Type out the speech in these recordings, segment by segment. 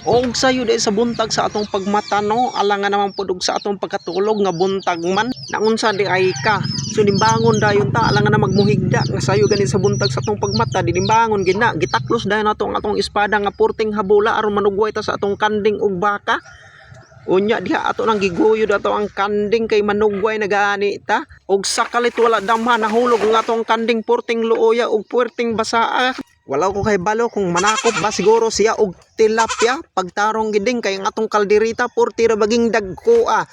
Og sayo di sa buntag sa atong pagmata no, alangan naman pud og sa atong pagkatulog nga buntag man. Naunsa di ay ka. So nimbangon dayon ta alangan na magmuhigda nga sayo gani sa buntag sa atong pagmata di nimbangon gina gitaklos dayon nato ang atong espada nga purting habula aron manugway ta sa atong kanding ug baka. Unya diha ato nang giguyod ato ang kanding kay manugway nagaani ta og sakalit wala damha nahulog ang atong kanding purting luoya ug purting basaa. Wala ko kay balo kung manakop ba siguro siya og tilapia pagtarong giding kay ang atong kalderita purti ra baging dagkoa.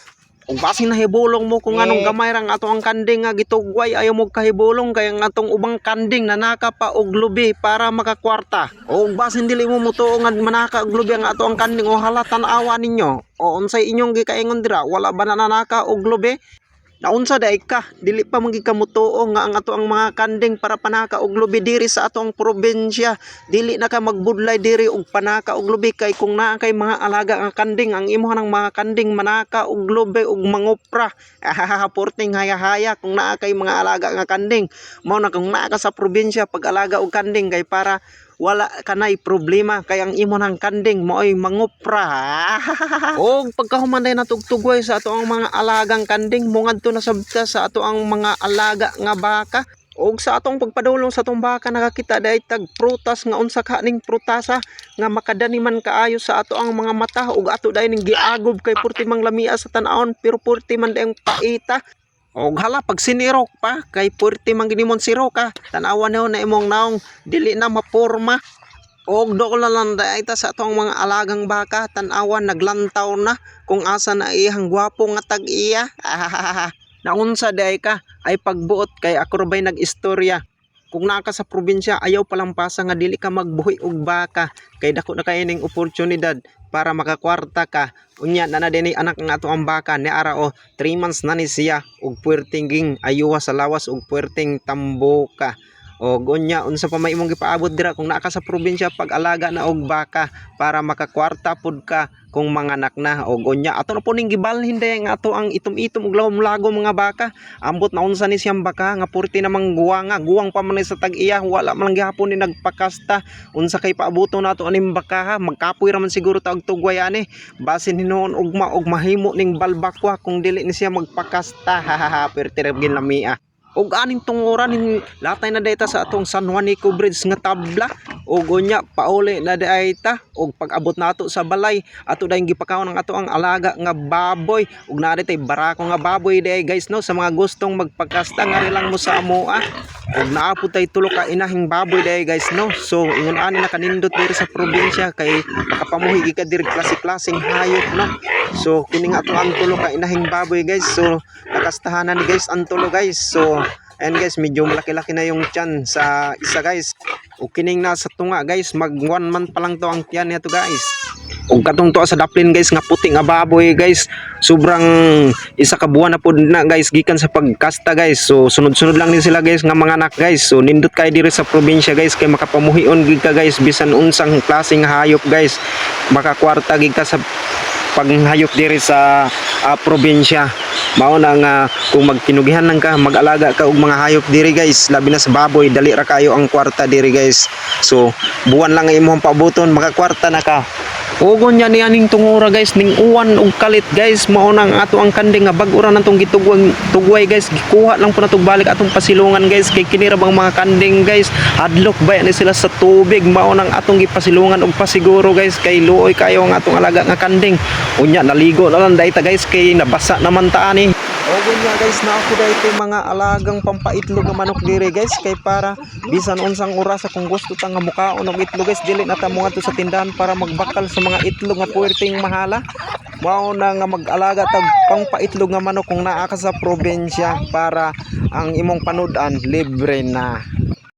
Ug basin nahibulong mo kung anong gamay rang ato ang kanding nga gitugway ayaw mo kahibulong kay ang atong ubang kanding nanaka pa og lubi para makakwarta. Ug basin dili mo mutuo nga manaka og lubi ang ato ang kanding o halatan awa ninyo. O unsay inyong gikaingon dira wala ba nanaka og lubi? Naunsa day ka dili pa magikamutuo nga ang ato ang mga kanding para panaka og lubi diri sa atong probinsya. Dili na ka magbudlay diri og panaka og lubi kay kung naa kay mga alaga nga kanding ang imuha ng mga kanding manaka og lubi og mangupra. Porting haya-haya kung naa kay mga alaga nga kanding. Mao na kung naa ka sa probinsya pag-alaga og kanding kay para wala kanay problema kay ang imo ng kanding mo ay mangupra. Og pagkahumanday na tugtugway sa ato ang mga alagang kanding mungadto na sabta sa ato ang mga alaga nga baka. Og sa atong pagpadulong sa atong baka nakakita dahi tag prutas nga unsa kaning prutasa nga makadaniman kaayo sa ato ang mga mata og ato dahi ning giagob kay purti mang lamia sa tan-awon pero purti man dayong paita. Og hala pag sinirok pa kay purti man ginimon siroka tan-awan na imong naong dili na maporma. Og doon na lang dahi ta sa atong mga alagang baka tan-awan naglantaw na kung asa na iyang gwapo nga tag iya. Naunsa dahi ka ay pagbuot kay ako rabay nag-istorya. Kung naa ka sa probinsya ayaw palampasa nga dili ka magbuhi og baka kay dako na kay ning oportunidad para makakwarta ka. Unya na dinhi anak nga ato ang baka ni ara o 3 months na ni siya og puwerteng ging ayuwa sa lawas og puwerteng tamboka. Og unya unsa pa may imong gipaabot dira kung naa ka sa probinsya pag-alaga na og baka para makakwarta pud ka kung manganak na. Og unya ato na po ning gibalhin dayon nga ato ang itom-itom og lagom mga baka. Ambot na unsa ni siyang baka nga purti namang guwang pa man sa tag-iya wala man lang gihapon ni nagpakasta. Unsa kay paabuton nato aning baka ha magkapoy ra man siguro ta og tugway ani basin hinuon ugma og mahimo ning balbakwa kung dili ni siya magpakasta. Purti ra gid lamia. Og aning tunguran latay na dayta sa atong San Juanico Bridge nga tabla og unya pauli na dayta og pag-abot nato sa balay ato dayong gipakaon ang ato ang alaga nga baboy og naa tay barako nga baboy day guys no sa mga gustong magpakasta nga lang mo sa amoa og naapod tay tulo ka inahing baboy day guys no. So ingon ani na kanindot diri sa probinsya kay makapamuhi ka diri klase-klaseng hayop no. So kini nga ato ang tulo ka inahing baboy guys. So nakastahanan ni guys ang tulo guys. So and guys medyo malaki-laki na yung tiyan sa isa guys. O kining nasa tunga guys mag 1 month pa lang to ang tiyan nito guys. Og katong to sa daplin guys nga puti nga baboy guys. Sobrang isa ka buwan na pud na guys gikan sa pagkasta guys. So sunod-sunod lang ni sila guys nga mga anak guys. So nindot kay diri sa probinsya guys kay makapamuhion gid ka guys bisan unsang klaseng hayop guys. Makakwarta gid ka sa paghayop diri sa probinsya. Mao na nga kung magkinugihan lang ka mag-alaga ka og mga hayop diri guys labi na sa baboy dali ra kayo ang kwarta diri guys. So buwan lang ang imong pabuton makakwarta na ka. Ugon niya ni aning tungura guys ning uwan og kalit guys mao nang ato ang kanding nga bag-o ra natong tugway guys gikuha lang po natong balik atong pasilungan guys kay kini ra bang mga kanding guys hadlok ba ni sila sa tubig mao nang atong gipasilungan og pasiguro guys kay luoy kayo ang atong alaga nga kanding. Unya naligo na lang dayta guys kay nabasa naman ta ani. Ugon niya guys na ako dayto mga alagang pampaitlog nga manok diri guys kay para bisan unsang oras kung gusto ta nga mukaon og itlog guys dili na ta mo ngadto sa tindahan para magbakal sa mga itlog nga puwerteng mahala. Mao na nga mag-alaga tag pangpaitlog nga manok kung naa ka sa probinsya para ang imong panudan libre na.